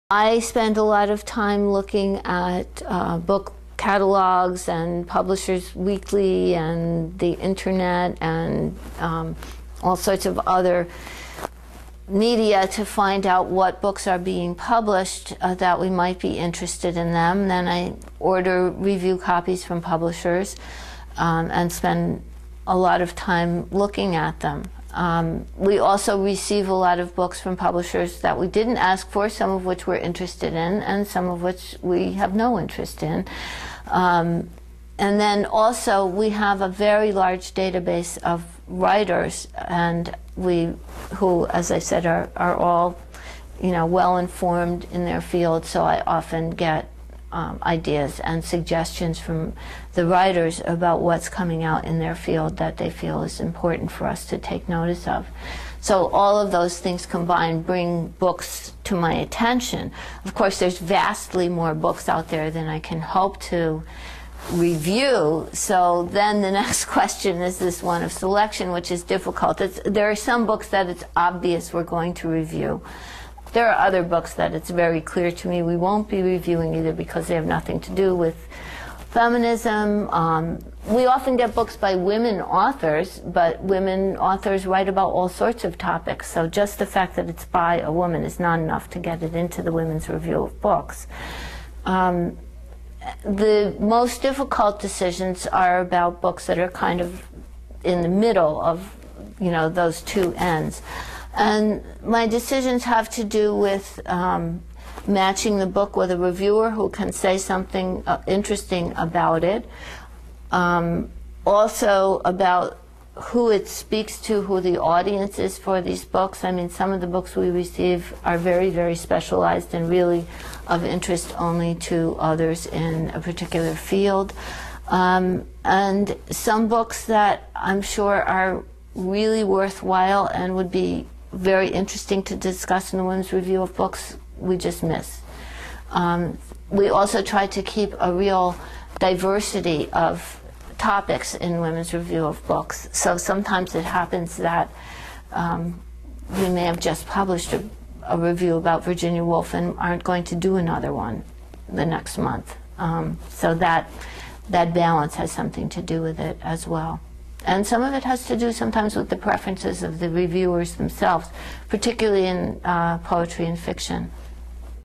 I spend a lot of time looking at book catalogs and Publishers Weekly and the internet and all sorts of other media to find out what books are being published that we might be interested in them. Then I order review copies from publishers and spend a lot of time looking at them. We also receive a lot of books from publishers that we didn't ask for, some of which we're interested in and some of which we have no interest in. And then also we have a very large database of writers, and who, as I said, are all, well informed in their field, so I often get ideas and suggestions from the writers about what's coming out in their field that they feel is important for us to take notice of. So all of those things combined bring books to my attention. Of course, there's vastly more books out there than I can hope to review, so then the next question is this one of selection, which is difficult. There are some books that it's obvious we're going to review. There are other books that it's very clear to me we won't be reviewing, either because they have nothing to do with feminism. We often get books by women authors, but women authors write about all sorts of topics, so just the fact that it's by a woman is not enough to get it into the Women's Review of Books. The most difficult decisions are about books that are kind of in the middle of, those two ends. And my decisions have to do with matching the book with a reviewer who can say something interesting about it. Also about who it speaks to, who the audience is for these books. I mean, some of the books we receive are very, very specialized and really of interest only to others in a particular field. And some books that I'm sure are really worthwhile and would be very interesting to discuss in the Women's Review of Books, we just miss. We also try to keep a real diversity of topics in Women's Review of Books. So sometimes it happens that we may have just published a review about Virginia Woolf and aren't going to do another one the next month. So that balance has something to do with it as well. And some of it has to do sometimes with the preferences of the reviewers themselves, particularly in poetry and fiction.